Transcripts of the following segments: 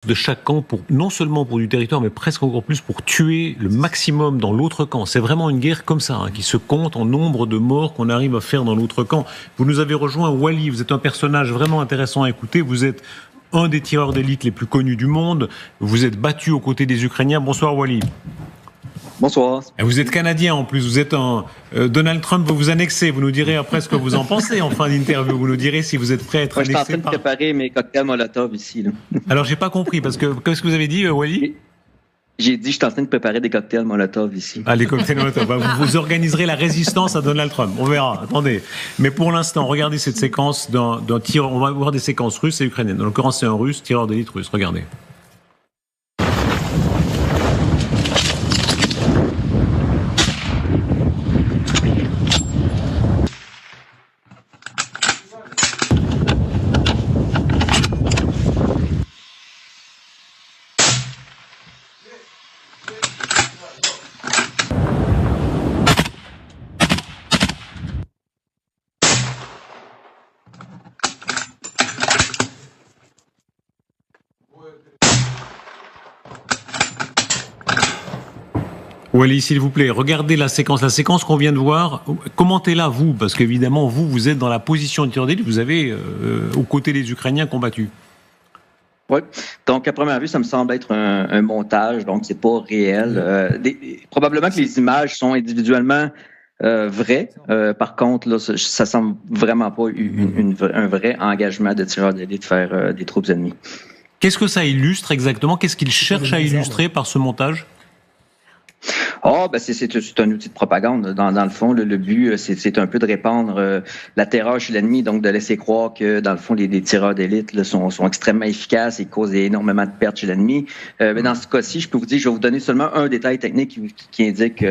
de chaque camp, non seulement pour du territoire, mais presque encore plus pour tuer le maximum dans l'autre camp. C'est vraiment une guerre comme ça, qui se compte en nombre de morts qu'on arrive à faire dans l'autre camp. Vous nous avez rejoint, Wally, vous êtes un personnage vraiment intéressant à écouter. Vous êtes un des tireurs d'élite les plus connus du monde. Vous êtes battu aux côtés des Ukrainiens. Bonsoir, Wally. Bonsoir. Vous êtes Canadien en plus, vous êtes Donald Trump va vous annexer, vous nous direz après ce que vous en pensez en fin d'interview, vous nous direz si vous êtes prêt à être annexé. Je suis en train de préparer mes cocktails Molotov ici. Là. Alors j'ai pas compris, parce que qu'est-ce que vous avez dit, Wally? J'ai dit, je suis en train de préparer des cocktails Molotov ici. Ah, les cocktails Molotov, vous organiserez la résistance à Donald Trump, on verra, attendez. Mais pour l'instant, regardez cette séquence d'un tireur, on va voir des séquences russes et ukrainiennes. En l'occurrence, c'est un russe, tireur d'élite russe, regardez. Wally, s'il vous plaît, regardez la séquence qu'on vient de voir. Commentez-la, vous, parce qu'évidemment, vous êtes dans la position de tireur d'élite, vous avez, aux côtés des Ukrainiens, combattu. Oui. Donc, à première vue, ça me semble être un montage, donc c'est pas réel. Probablement que les images sont individuellement vraies. Par contre, là, ça semble vraiment pas un vrai engagement de tireur d'élite de faire des troupes ennemies. Qu'est-ce que ça illustre exactement? Qu'est-ce qu'il cherche à illustrer par ce montage? C'est un outil de propagande. Dans le fond, le but, c'est un peu de répandre la terreur chez l'ennemi, donc de laisser croire que, dans le fond, les tireurs d'élite là, sont extrêmement efficaces et causent énormément de pertes chez l'ennemi. Mais dans ce cas-ci, je peux vous dire, je vais vous donner seulement un détail technique qui indique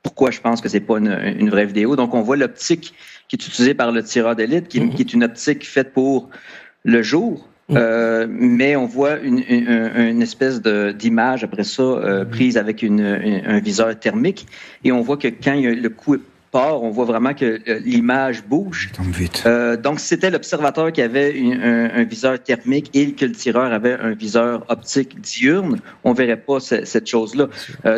pourquoi je pense que c'est pas une vraie vidéo. Donc, on voit l'optique qui est utilisée par le tireur d'élite, qui est une optique faite pour le jour. Mais on voit une espèce d'image après ça prise avec un viseur thermique et on voit que quand le coup part, on voit vraiment que l'image bouge. Donc c'était l'observateur qui avait un viseur thermique et que le tireur avait un viseur optique diurne. On verrait pas cette chose-là.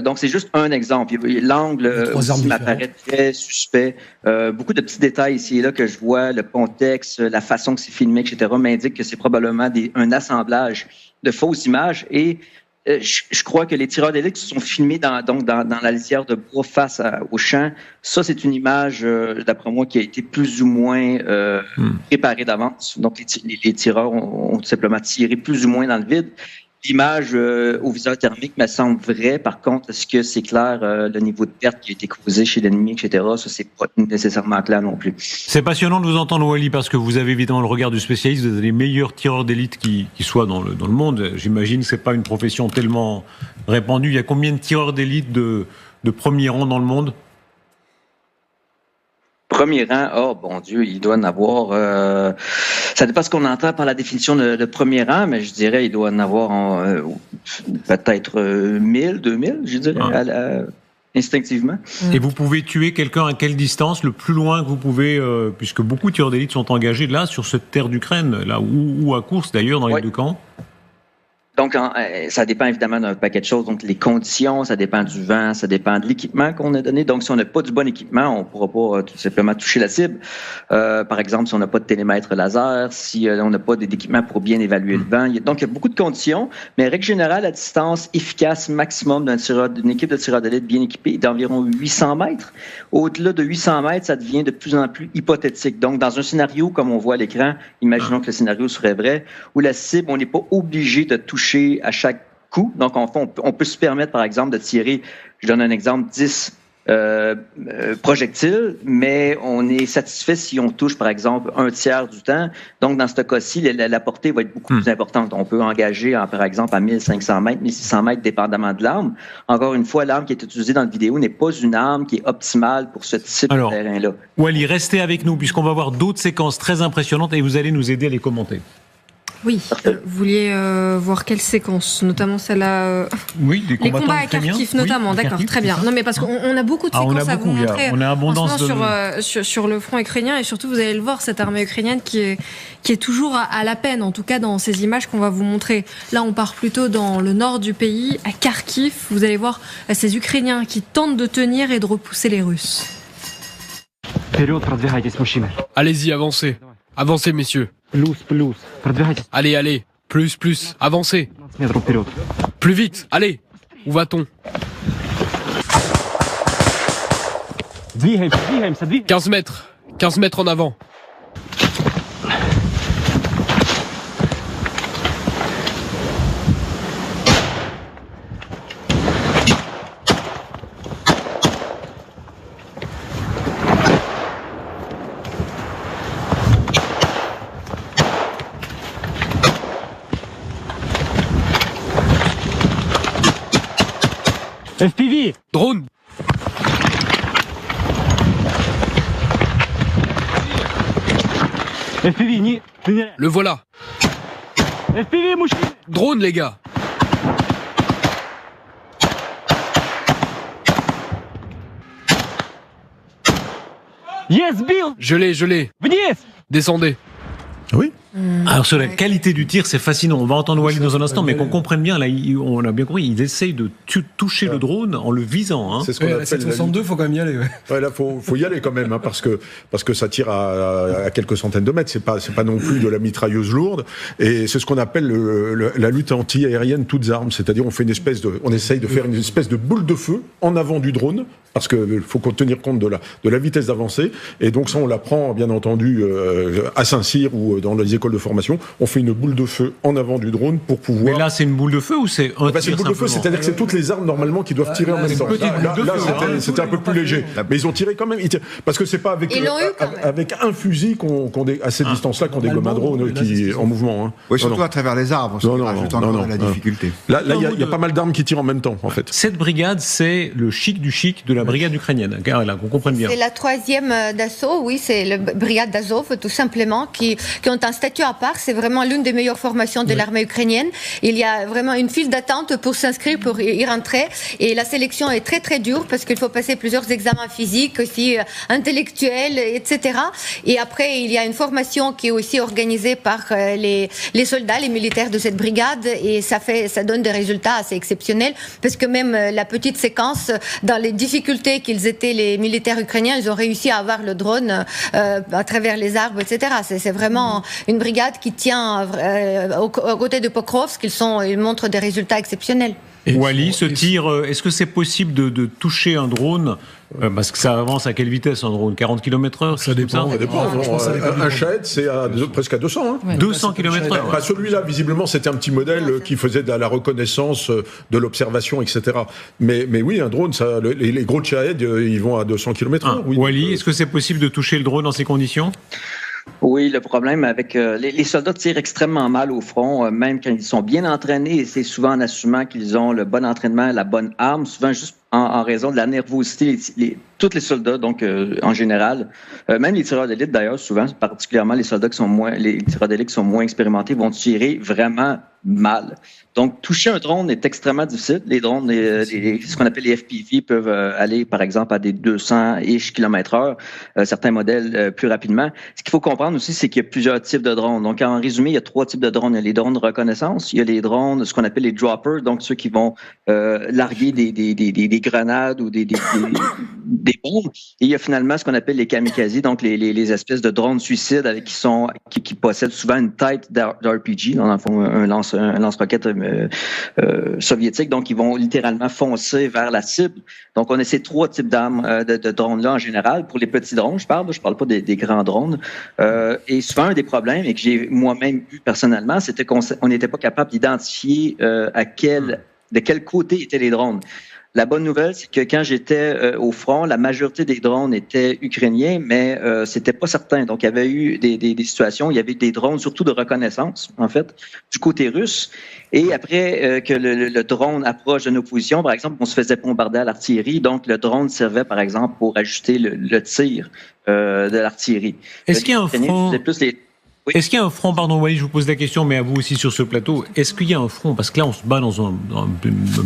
Donc c'est juste un exemple. L'angle m'apparaît très suspect. Beaucoup de petits détails ici et là que je vois, le contexte, la façon que c'est filmé, etc. m'indiquent que c'est probablement un assemblage de fausses images et je crois que les tireurs d'élite qui sont filmés dans la lisière de bois face au champ, ça, c'est une image, d'après moi, qui a été plus ou moins préparée d'avance. Donc, les tireurs ont tout simplement tiré plus ou moins dans le vide. L'image au viseur thermique me semble vraie. Par contre, est-ce que c'est clair le niveau de perte qui a été causé chez l'ennemi, etc.? Ça, c'est pas nécessairement clair non plus. C'est passionnant de vous entendre, Wally, parce que vous avez évidemment le regard du spécialiste. Vous êtes les meilleurs tireurs d'élite qui soient dans le monde. J'imagine que c'est pas une profession tellement répandue. Il y a combien de tireurs d'élite de premier rang dans le monde? Premier rang, oh bon Dieu, il doit en avoir... ça dépend ce qu'on entend par la définition de premier rang, mais je dirais il doit en avoir peut-être 1000, 2000, je dirais, instinctivement. Et vous pouvez tuer quelqu'un à quelle distance? Le plus loin que vous pouvez, puisque beaucoup de tireurs d'élite sont engagés là, sur cette terre d'Ukraine, là, ou à course d'ailleurs, dans les deux camps? Donc, ça dépend évidemment d'un paquet de choses. Donc, les conditions, ça dépend du vent, ça dépend de l'équipement qu'on a donné. Donc, si on n'a pas du bon équipement, on ne pourra pas tout simplement toucher la cible. Par exemple, si on n'a pas de télémètre laser, si on n'a pas d'équipement pour bien évaluer le vent. Donc, il y a beaucoup de conditions, mais règle générale, la distance efficace maximum d'une équipe de tireurs d'élite bien équipée est d'environ 800 mètres. Au-delà de 800 mètres, ça devient de plus en plus hypothétique. Donc, dans un scénario, comme on voit à l'écran, imaginons que le scénario serait vrai, où la cible, on n'est pas obligé de toucher à chaque coup. Donc, on peut se permettre, par exemple, de tirer, je donne un exemple, 10 projectiles, mais on est satisfait si on touche, par exemple, un tiers du temps. Donc, dans ce cas-ci, la portée va être beaucoup plus importante. On peut engager, par exemple, à 1500 mètres, 1600 mètres, dépendamment de l'arme. Encore une fois, l'arme qui est utilisée dans la vidéo n'est pas une arme qui est optimale pour ce type de terrain-là. Wally, restez avec nous, puisqu'on va voir d'autres séquences très impressionnantes et vous allez nous aider à les commenter. Oui, vous vouliez voir quelle séquence, notamment celle-là. Oui, les combats à Kharkiv notamment, d'accord, Kharkiv, très bien. Non, mais parce qu'on a beaucoup de séquences à vous montrer. On a abondance sur le front ukrainien, et surtout, vous allez le voir, cette armée ukrainienne qui est toujours à la peine, en tout cas dans ces images qu'on va vous montrer. Là, on part plutôt dans le nord du pays, à Kharkiv. Vous allez voir ces Ukrainiens qui tentent de tenir et de repousser les Russes. Allez-y, avancez. Avancez, messieurs. Allez, plus, avancez. Plus vite, allez. Où va-t-on? 15 mètres en avant. FPV. Drone. FPV, le voilà. FPV, mouchi. Drone, les gars. Yes, Bill. Je l'ai. Venez. Descendez. Oui. Alors sur la qualité du tir, c'est fascinant. On va entendre Wally dans un instant, mais qu'on comprenne bien, là, on a bien compris, ils essayent de toucher le drone en le visant. Hein. C'est ce qu'on appelle 762, faut quand même y aller. Ouais, là, faut y aller quand même, hein, parce que ça tire à quelques centaines de mètres. C'est pas non plus de la mitrailleuse lourde. Et c'est ce qu'on appelle la lutte anti-aérienne toutes armes. C'est-à-dire, on essaye de faire une espèce de boule de feu en avant du drone, parce que faut tenir compte de la vitesse d'avancée. Et donc ça, on l'apprend bien entendu à Saint-Cyr ou dans les écoles de formation. On fait une boule de feu en avant du drone pour pouvoir. Mais là, c'est une boule de feu ou c'est un tir? C'est une boule de feu, c'est-à-dire que c'est toutes les armes normalement qui doivent tirer en même temps. Là, c'était un peu plus léger, mais ils ont tiré quand même. Parce que c'est pas avec un fusil à cette distance-là qu'on dégomme un drone qui est en mouvement. Hein. Oui, surtout à travers les arbres. Ça rajoute encore la difficulté. Là, il y a pas mal d'armes qui tirent en même temps, en fait. Cette brigade, c'est le chic du chic de la brigade ukrainienne. Là, qu'on comprenne bien. C'est la 3e d'assaut, oui, c'est la brigade d'Azov, tout simplement, qui ont un statut à part. C'est vraiment l'une des meilleures formations de l'armée ukrainienne. Il y a vraiment une file d'attente pour s'inscrire, pour y rentrer. Et la sélection est très, très dure parce qu'il faut passer plusieurs examens physiques, aussi intellectuels, etc. Et après, il y a une formation qui est aussi organisée par les soldats, les militaires de cette brigade. Et ça donne des résultats assez exceptionnels parce que même la petite séquence, dans les difficultés qu'ils étaient, les militaires ukrainiens, ils ont réussi à avoir le drone à travers les arbres, etc. C'est vraiment une brigade qui tient aux côtés de Pokrovsk, ils montrent des résultats exceptionnels. Wally, ce tir, est-ce que c'est possible de toucher un drone parce que ça avance à quelle vitesse un drone? 40 km/h? Ça dépend. Un Shahed, c'est presque à 200. Hein. Ouais. 200 km/h. Celui-là, visiblement, c'était un petit modèle qui faisait de la reconnaissance, de l'observation, etc. Mais oui, un drone, les gros Shahed, ils vont à 200 km/h. Oui. Wally, est-ce que c'est possible de toucher le drone dans ces conditions? Oui, le problème avec les soldats tirent extrêmement mal au front, même quand ils sont bien entraînés, et c'est souvent en assumant qu'ils ont le bon entraînement, la bonne arme, souvent juste en raison de la nervosité. Tous les soldats, donc en général, même les tireurs d'élite d'ailleurs, souvent, particulièrement les tireurs d'élite qui sont moins expérimentés, vont tirer vraiment mal. Donc, toucher un drone est extrêmement difficile. Les drones, ce qu'on appelle les FPV, peuvent aller, par exemple, à des 200-ish km/h, certains modèles plus rapidement. Ce qu'il faut comprendre aussi, c'est qu'il y a plusieurs types de drones. Donc, en résumé, il y a 3 types de drones. Il y a les drones de reconnaissance, il y a les drones, ce qu'on appelle les droppers, donc ceux qui vont larguer des grenades ou des bombes. Et il y a finalement ce qu'on appelle les kamikazes, donc les espèces de drones suicides qui possèdent souvent une tête d'RPG, dans le fond, un lance-roquette soviétique. Donc, ils vont littéralement foncer vers la cible. Donc, on a ces 3 types d'armes de drones-là en général. Pour les petits drones, je parle pas des grands drones. Et souvent, un des problèmes, et que j'ai moi-même eu personnellement, c'était qu'on n'était pas capable d'identifier de quel côté étaient les drones. La bonne nouvelle, c'est que quand j'étais au front, la majorité des drones étaient ukrainiens, mais c'était pas certain. Donc, il y avait eu des situations, il y avait des drones, surtout de reconnaissance, en fait, du côté russe. Et après que le drone approche de nos positions, par exemple, on se faisait bombarder à l'artillerie. Donc, le drone servait, par exemple, pour ajuster le tir de l'artillerie. Est-ce qu'il y a un front... Oui. Est-ce qu'il y a un front, pardon Wally, je vous pose la question, mais à vous aussi sur ce plateau, est-ce qu'il y a un front? Parce que là, on se bat dans un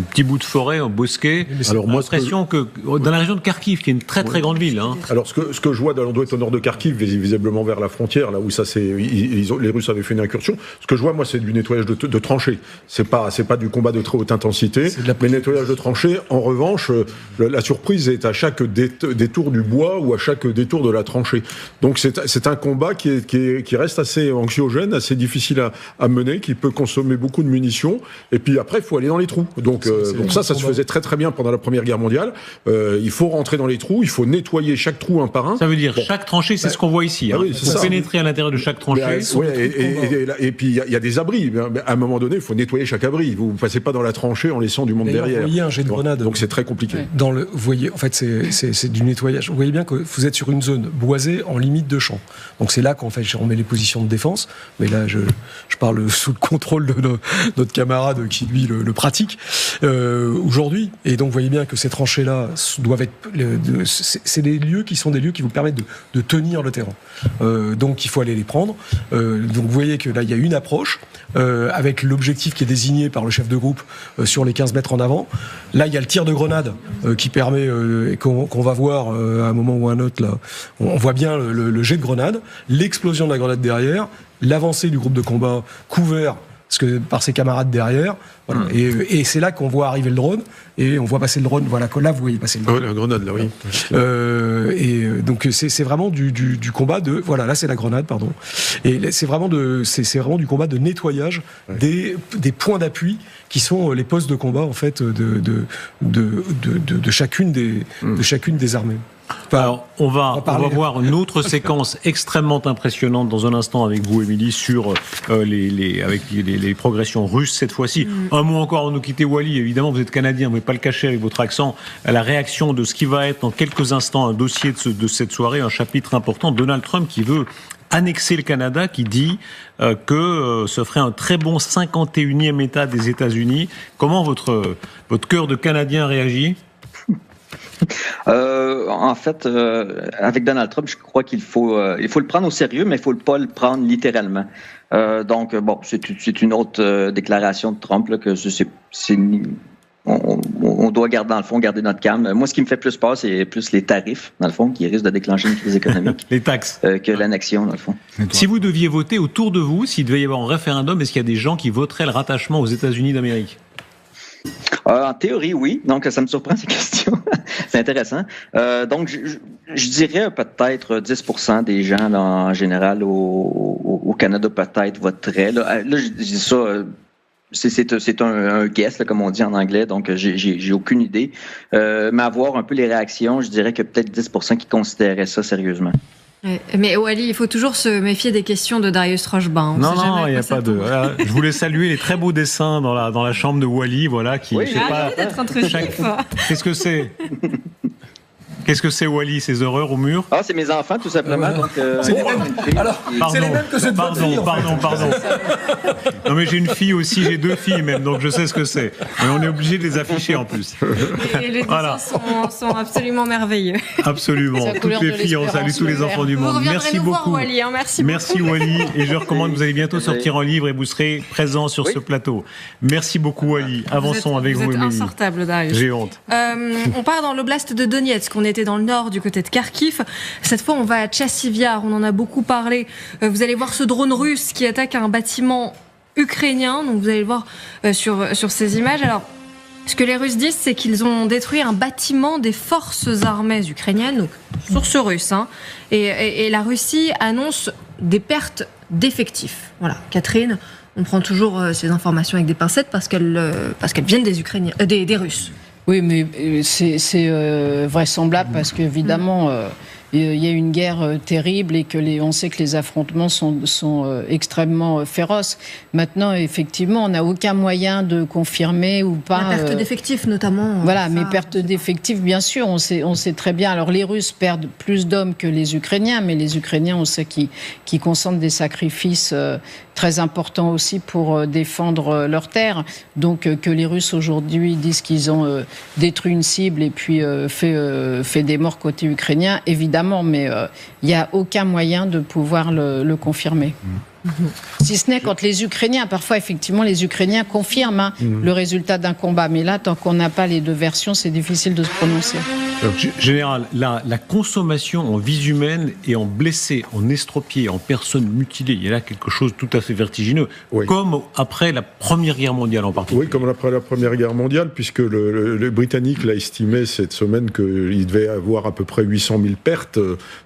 petit bout de forêt, un bosquet. Alors moi, l'impression que dans la région de Kharkiv, qui est une très très grande ville. Hein. Alors ce que je vois, on doit être au nord de Kharkiv, visiblement vers la frontière, là où ça les Russes avaient fait une incursion. Ce que je vois, moi, c'est du nettoyage de tranchées. C'est pas du combat de très haute intensité, mais nettoyage de tranchées. En revanche, la surprise est à chaque détour du bois ou à chaque détour de la tranchée. Donc c'est un combat qui reste assez anxiogène, assez difficile à mener, qui peut consommer beaucoup de munitions. Et puis après, il faut aller dans les trous. Donc ça se faisait très très bien pendant la Première Guerre mondiale. Il faut rentrer dans les trous, il faut nettoyer chaque trou un par un. Ça veut dire chaque tranchée, c'est ce qu'on voit ici. Oui, il faut pénétrer à l'intérieur de chaque tranchée. Et puis il y a des abris. À un moment donné, il faut nettoyer chaque abri. Vous ne passez pas dans la tranchée en laissant du monde derrière. Vous voyez un jet de grenade. Donc c'est très compliqué. Vous voyez, en fait, c'est du nettoyage. Vous voyez bien que vous êtes sur une zone boisée en limite de champ. Donc c'est là qu'en fait on met les positions de défense. Mais là, je parle sous le contrôle de notre camarade qui lui le pratique aujourd'hui. Et donc vous voyez bien que ces tranchées-là doivent être, c'est des lieux qui sont des lieux qui vous permettent de tenir le terrain. Donc il faut aller les prendre. Donc vous voyez que là il y a une approche avec l'objectif qui est désigné par le chef de groupe sur les 15 mètres en avant. Là il y a le tir de grenade qui permet qu'on va voir à un moment ou à un autre là. On voit bien le jet de grenade, l'explosion de la grenade derrière, l'avancée du groupe de combat couvert par ses camarades derrière. Voilà. Et c'est là qu'on voit arriver le drone et on voit passer le drone. Voilà, là vous voyez passer le drone. La grenade là, oui. Et donc c'est vraiment du combat de voilà, là c'est la grenade, pardon. Et c'est vraiment du combat de nettoyage des points d'appui qui sont les postes de combat en fait de chacune des armées. Alors, on va voir une autre séquence extrêmement impressionnante dans un instant avec vous, Émilie, sur les progressions russes cette fois-ci. Un mot encore avant de nous quitter, Wally. Évidemment, vous êtes Canadien, vous ne pouvez pas le cacher avec votre accent. À la réaction de ce qui va être dans quelques instants un dossier de cette soirée, un chapitre important. Donald Trump qui veut annexer le Canada, qui dit que ce ferait un très bon 51e État des États-Unis. Comment votre cœur de Canadien réagit ? En fait, avec Donald Trump, je crois qu'il faut le prendre au sérieux, mais il faut pas le prendre littéralement. Donc, bon, c'est une autre déclaration de Trump là, que on doit garder notre calme. Moi, ce qui me fait plus peur, c'est plus les tarifs, dans le fond, qui risquent de déclencher une crise économique. Les taxes. Que l'annexion, dans le fond. Si vous deviez voter autour de vous, s'il devait y avoir un référendum, est-ce qu'il y a des gens qui voteraient le rattachement aux États-Unis d'Amérique ? En théorie, oui. Donc, ça me surprend ces questions. C'est intéressant. Donc, je dirais peut-être 10% des gens, là, en général, au Canada, peut-être voteraient. Là, je dis ça, c'est un guess, là, comme on dit en anglais, donc j'ai aucune idée. Mais à voir un peu les réactions, je dirais que peut-être 10% qui considéraient ça sérieusement. Mais Wally, il faut toujours se méfier des questions de Darius Rochebin. Non, il n'y a pas de. Voilà, je voulais saluer les très beaux dessins dans la chambre de Wally, voilà, qui. Oui, d'être intrusif. Qu'est-ce que c'est ? Qu'est-ce que c'est, Wally, ces horreurs au mur ? Ah, c'est mes enfants, tout simplement. Donc, c'est les mêmes que ceux de votre fille. Pardon. Non, mais j'ai une fille aussi, j'ai 2 filles même, donc je sais ce que c'est. Mais on est obligé de les afficher en plus. Et les dessins sont absolument merveilleux. Absolument. Toutes les filles, on salue tous les enfants du monde. Merci beaucoup. Voir, Wally, hein. Merci Wally. Et je recommande, vous allez bientôt sortir un livre et vous serez présent sur ce plateau. Merci beaucoup, Wally. Avançons avec vous, Émilie. Vous êtes insortable, Darius. J'ai honte. On part dans l'oblast de Donetsk. On était dans le nord, du côté de Kharkiv. Cette fois, on va à Tchassiviar. On en a beaucoup parlé. Vous allez voir ce drone russe qui attaque un bâtiment ukrainien. Donc, vous allez le voir sur ces images. Alors, ce que les Russes disent, c'est qu'ils ont détruit un bâtiment des forces armées ukrainiennes, donc source russe. Hein, et la Russie annonce des pertes d'effectifs. Voilà, Catherine, on prend toujours ces informations avec des pincettes parce qu'elles viennent des Ukrainiens, des Russes. Oui, mais c'est vraisemblable parce qu'évidemment, il y a une guerre terrible et que on sait que les affrontements sont extrêmement féroces. Maintenant, effectivement, on n'a aucun moyen de confirmer ou pas. La perte d'effectifs, notamment. Voilà, mais perte d'effectifs, bien sûr, on sait très bien. Alors, les Russes perdent plus d'hommes que les Ukrainiens, mais les Ukrainiens, on sait qu'ils consentent des sacrifices très importants aussi pour défendre leurs terres. Donc, que les Russes aujourd'hui disent qu'ils ont détruit une cible et puis fait des morts côté ukrainien, évidemment. évidemment, mais il n'y a aucun moyen de pouvoir le confirmer. Si ce n'est quand les Ukrainiens, parfois effectivement les Ukrainiens confirment le résultat d'un combat, mais là tant qu'on n'a pas les deux versions, c'est difficile de se prononcer. Général, la consommation en vies humaines et en blessés, en estropiés, en personnes mutilées, il y a là quelque chose de tout à fait vertigineux, comme après la Première Guerre mondiale en particulier. Oui, comme après la Première Guerre mondiale, puisque le Britannique l'a estimé cette semaine qu'il devait avoir à peu près 800 000 pertes,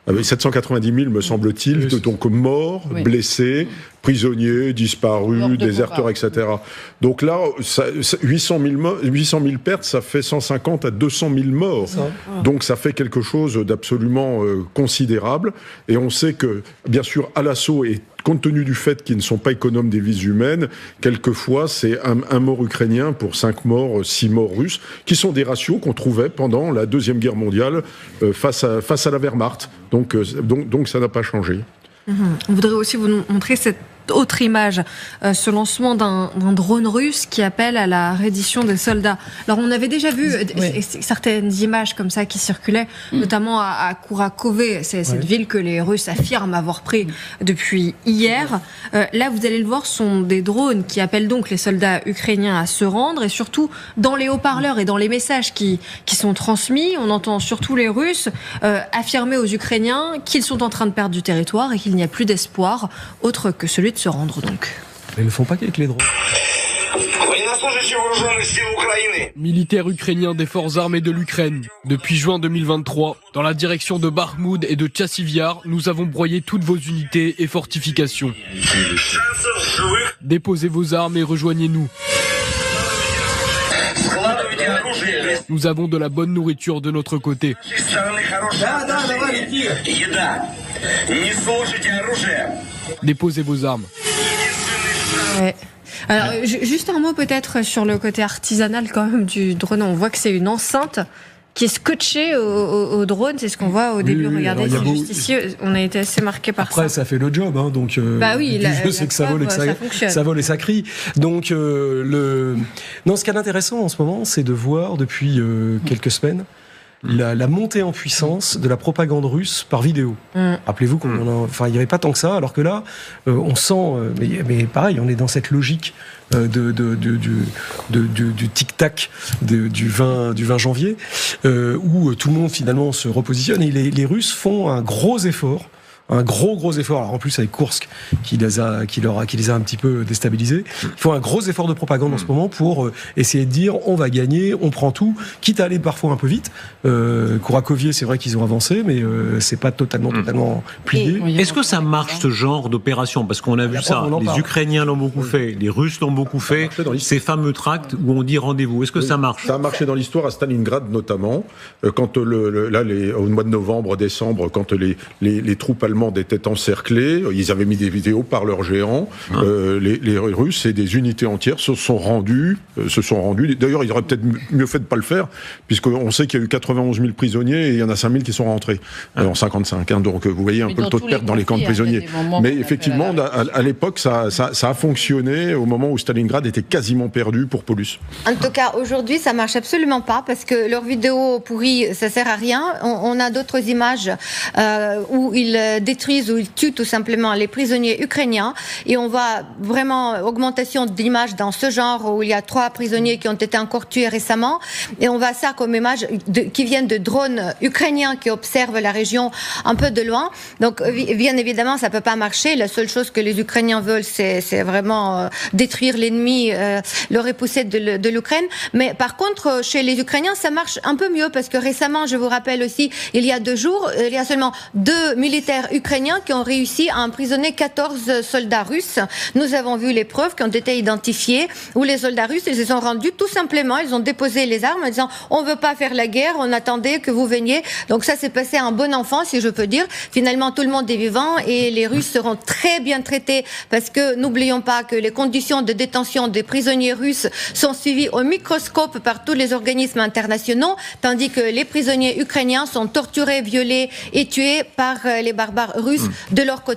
avec 790 000 me semble-t-il, donc morts, blessés, prisonniers, disparus, déserteurs, etc. Donc là, 800 000 pertes, ça fait 150 à 200 000 morts. Donc ça fait quelque chose d'absolument considérable. Et on sait que, bien sûr, à l'assaut, et compte tenu du fait qu'ils ne sont pas économes des vies humaines, quelquefois c'est un mort ukrainien pour 5 morts, 6 morts russes, qui sont des ratios qu'on trouvait pendant la Deuxième Guerre mondiale face à la Wehrmacht. Donc ça n'a pas changé. On voudrait aussi vous montrer cette autre image, ce lancement d'un drone russe qui appelle à la reddition des soldats. Alors on avait déjà vu certaines images comme ça qui circulaient, notamment à Kourakové, c'est cette ville que les Russes affirment avoir pris depuis hier. Là, vous allez le voir, sont des drones qui appellent donc les soldats ukrainiens à se rendre, et surtout dans les haut-parleurs et dans les messages qui sont transmis, on entend surtout les Russes affirmer aux Ukrainiens qu'ils sont en train de perdre du territoire et qu'il n'y a plus d'espoir autre que celui de se rendre donc. Ils ne font pas qu'avec les drones. Militaires ukrainiens des forces armées de l'Ukraine. Depuis juin 2023, dans la direction de Bakhmout et de Tchassivyar, nous avons broyé toutes vos unités et fortifications. Déposez vos armes et rejoignez-nous. Nous avons de la bonne nourriture de notre côté. Déposez vos armes. Ouais. Alors, juste un mot peut-être sur le côté artisanal quand même du drone. On voit que c'est une enceinte qui est scotchée au drone. C'est ce qu'on voit au début. Regardez, c'est juste ici. On a été assez marqué par ça. Après, ça fait le job, hein, donc. Bah oui, je sais que ça vole et que ça vole et ça crie. Donc, non, ce qui est intéressant en ce moment, c'est de voir depuis quelques semaines la montée en puissance de la propagande russe par vidéo. Rappelez-vous il n'y avait pas tant que ça, alors que là, on sent, mais pareil, on est dans cette logique du tic-tac du 20 janvier, où tout le monde finalement se repositionne, et les Russes font un gros effort. Un gros effort, alors en plus avec Koursk qui les a un petit peu déstabilisés. Ils font un gros effort de propagande en ce moment pour essayer de dire on va gagner, on prend tout, quitte à aller parfois un peu vite. Kourakové, c'est vrai qu'ils ont avancé, mais c'est pas totalement plié. Est-ce que ça marche ce genre d'opération? Parce qu'on a vu ça, les Ukrainiens l'ont beaucoup fait, les Russes l'ont beaucoup fait, ces fameux tracts où on dit rendez-vous. Est-ce que ça marche? Ça a marché dans l'histoire à Stalingrad notamment, quand au mois de novembre, décembre, quand les troupes allemandes étaient encerclés, ils avaient mis des vidéos par leurs géants, les Russes et des unités entières se sont rendus. D'ailleurs, ils auraient peut-être mieux fait de ne pas le faire, puisqu'on sait qu'il y a eu 91 000 prisonniers et il y en a 5 000 qui sont rentrés en 55. Donc vous voyez un peu le taux de perte dans les camps de prisonniers. Mais effectivement, à l'époque, ça a fonctionné au moment où Stalingrad était quasiment perdu pour Paulus. En tout cas, aujourd'hui, ça marche absolument pas, parce que leurs vidéos pourries, ça sert à rien. On a d'autres images où ils détruisent ou ils tuent tout simplement les prisonniers ukrainiens, et on voit vraiment augmentation d'images dans ce genre où il y a 3 prisonniers qui ont été encore tués récemment, et on voit ça comme images qui viennent de drones ukrainiens qui observent la région un peu de loin. Donc bien évidemment ça peut pas marcher. La seule chose que les Ukrainiens veulent, c'est vraiment détruire l'ennemi, le repousser de l'Ukraine. Mais par contre chez les Ukrainiens ça marche un peu mieux, parce que récemment, je vous rappelle aussi, il y a 2 jours, il y a seulement 2 militaires ukrainiens qui ont réussi à emprisonner 14 soldats russes. Nous avons vu les preuves qui ont été identifiées, où les soldats russes, ils se sont rendus tout simplement, ils ont déposé les armes en disant on veut pas faire la guerre, on attendait que vous veniez. Donc ça s'est passé un bon enfant, si je peux dire. Finalement, tout le monde est vivant et les Russes seront très bien traités, parce que n'oublions pas que les conditions de détention des prisonniers russes sont suivies au microscope par tous les organismes internationaux, tandis que les prisonniers ukrainiens sont torturés, violés et tués par les barbares russes de leur côté.